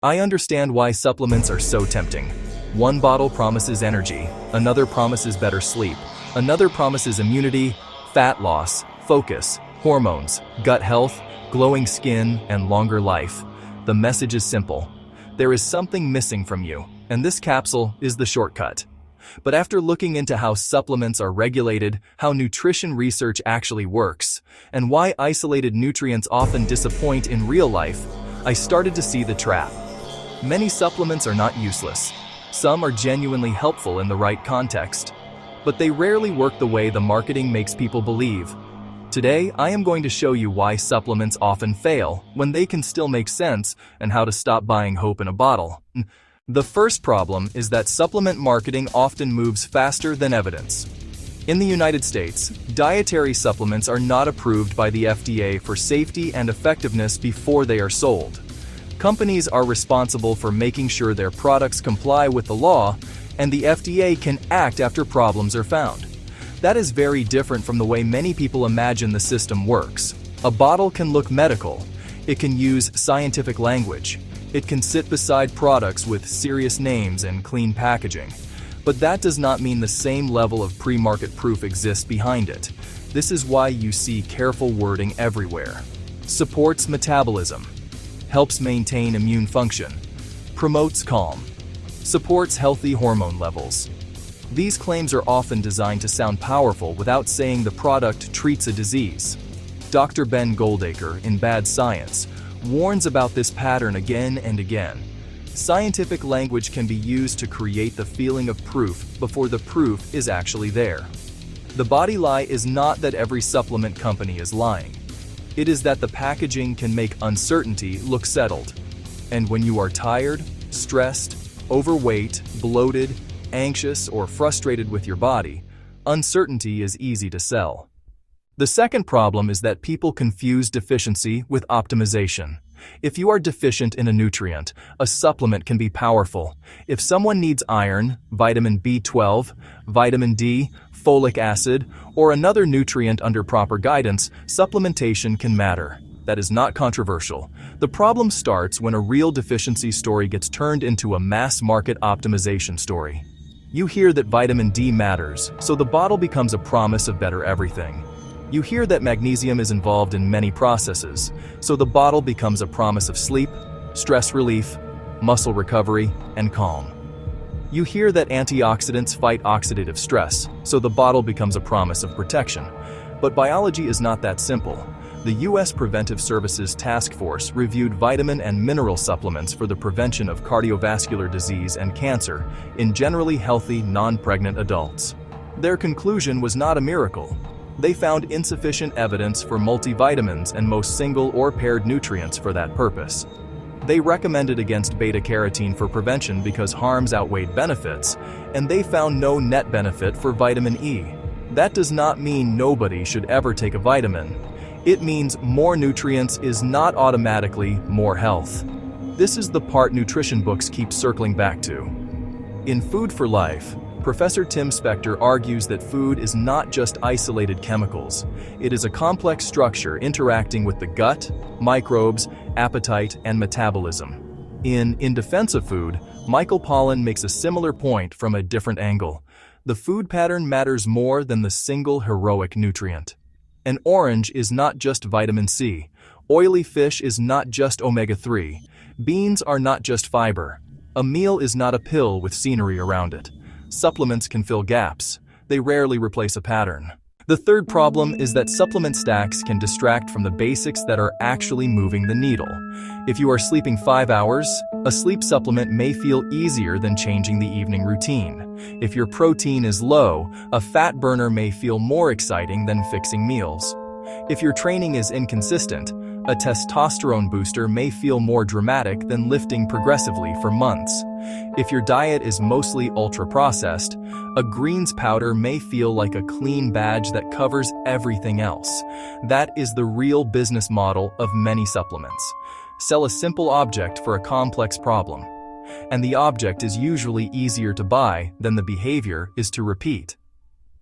I understand why supplements are so tempting. One bottle promises energy, another promises better sleep, another promises immunity, fat loss, focus, hormones, gut health, glowing skin, and longer life. The message is simple. There is something missing from you, and this capsule is the shortcut. But after looking into how supplements are regulated, how nutrition research actually works, and why isolated nutrients often disappoint in real life, I started to see the trap. Many supplements are not useless. Some are genuinely helpful in the right context, but they rarely work the way the marketing makes people believe. Today, I am going to show you why supplements often fail when they can still make sense and how to stop buying hope in a bottle. The first problem is that supplement marketing often moves faster than evidence. In the United States, dietary supplements are not approved by the FDA for safety and effectiveness before they are sold. Companies are responsible for making sure their products comply with the law, and the FDA can act after problems are found. That is very different from the way many people imagine the system works. A bottle can look medical. It can use scientific language. It can sit beside products with serious names and clean packaging. But that does not mean the same level of pre-market proof exists behind it. This is why you see careful wording everywhere. Supports metabolism. Helps maintain immune function. Promotes calm. Supports healthy hormone levels. These claims are often designed to sound powerful without saying the product treats a disease. Dr. Ben Goldacre in Bad Science warns about this pattern again and again. Scientific language can be used to create the feeling of proof before the proof is actually there. The body lie is not that every supplement company is lying. It is that the packaging can make uncertainty look settled. And when you are tired, stressed, overweight, bloated, anxious, or frustrated with your body, uncertainty is easy to sell. The second problem is that people confuse deficiency with optimization. If you are deficient in a nutrient, a supplement can be powerful. If someone needs iron, vitamin B12, vitamin D, folic acid, or another nutrient under proper guidance, supplementation can matter. That is not controversial. The problem starts when a real deficiency story gets turned into a mass-market optimization story. You hear that vitamin D matters, so the bottle becomes a promise of better everything. You hear that magnesium is involved in many processes, so the bottle becomes a promise of sleep, stress relief, muscle recovery, and calm. You hear that antioxidants fight oxidative stress, so the bottle becomes a promise of protection. But biology is not that simple. The U.S. Preventive Services Task Force reviewed vitamin and mineral supplements for the prevention of cardiovascular disease and cancer in generally healthy, non-pregnant adults. Their conclusion was not a miracle. They found insufficient evidence for multivitamins and most single or paired nutrients for that purpose. They recommended against beta-carotene for prevention because harms outweighed benefits, and they found no net benefit for vitamin E. That does not mean nobody should ever take a vitamin. It means more nutrients is not automatically more health. This is the part nutrition books keep circling back to. In Food for Life, Professor Tim Spector argues that food is not just isolated chemicals. It is a complex structure interacting with the gut, microbes, appetite, and metabolism. In Defense of Food, Michael Pollan makes a similar point from a different angle. The food pattern matters more than the single heroic nutrient. An orange is not just vitamin C. Oily fish is not just omega-3. Beans are not just fiber. A meal is not a pill with scenery around it. Supplements can fill gaps. They rarely replace a pattern. The third problem is that supplement stacks can distract from the basics that are actually moving the needle. If you are sleeping 5 hours, a sleep supplement may feel easier than changing the evening routine. If your protein is low, a fat burner may feel more exciting than fixing meals. If your training is inconsistent, a testosterone booster may feel more dramatic than lifting progressively for months. If your diet is mostly ultra-processed, a greens powder may feel like a clean badge that covers everything else. That is the real business model of many supplements. Sell a simple object for a complex problem. And the object is usually easier to buy than the behavior is to repeat.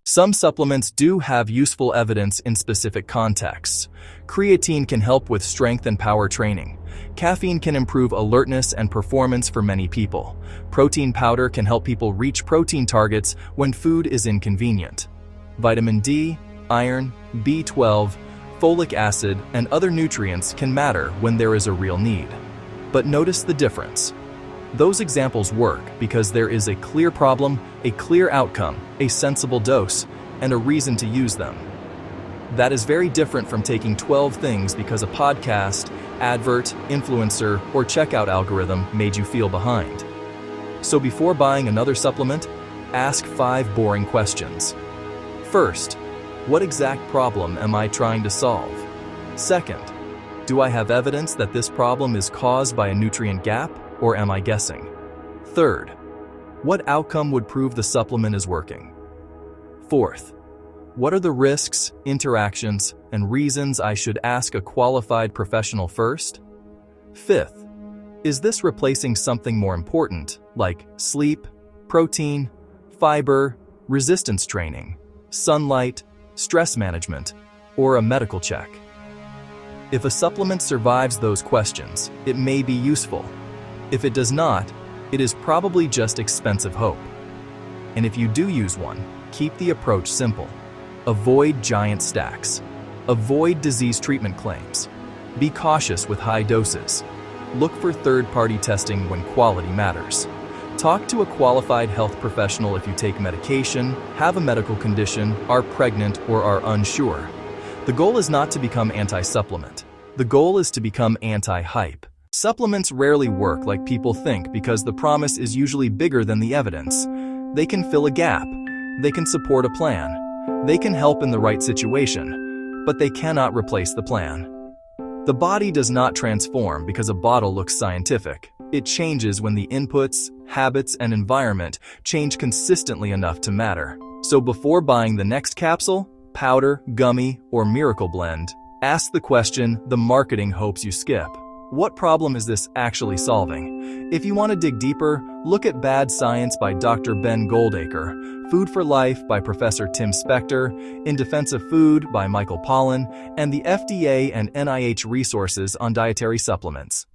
Some supplements do have useful evidence in specific contexts. Creatine can help with strength and power training. Caffeine can improve alertness and performance for many people. Protein powder can help people reach protein targets when food is inconvenient. Vitamin D, iron, B12, folic acid, and other nutrients can matter when there is a real need. But notice the difference. Those examples work because there is a clear problem, a clear outcome, a sensible dose, and a reason to use them. That is very different from taking 12 things because a podcast, advert, influencer, or checkout algorithm made you feel behind. So before buying another supplement, ask 5 boring questions. First, what exact problem am I trying to solve? Second, do I have evidence that this problem is caused by a nutrient gap, or am I guessing? Third, what outcome would prove the supplement is working? Fourth, what are the risks, interactions, and reasons I should ask a qualified professional first? Fifth, is this replacing something more important, like sleep, protein, fiber, resistance training, sunlight, stress management, or a medical check? If a supplement survives those questions, it may be useful. If it does not, it is probably just expensive hope. And if you do use one, keep the approach simple. Avoid giant stacks. Avoid disease treatment claims. Be cautious with high doses. Look for third-party testing when quality matters. Talk to a qualified health professional if you take medication, have a medical condition, are pregnant, or are unsure. The goal is not to become anti-supplement. The goal is to become anti-hype. Supplements rarely work like people think because the promise is usually bigger than the evidence. They can fill a gap. They can support a plan. They can help in the right situation, but they cannot replace the plan. The body does not transform because a bottle looks scientific. It changes when the inputs, habits, and environment change consistently enough to matter. So before buying the next capsule, powder, gummy, or miracle blend, ask the question the marketing hopes you skip. What problem is this actually solving? If you want to dig deeper, look at Bad Science by Dr. Ben Goldacre, Food for Life by Professor Tim Spector, In Defense of Food by Michael Pollan, and the FDA and NIH resources on dietary supplements.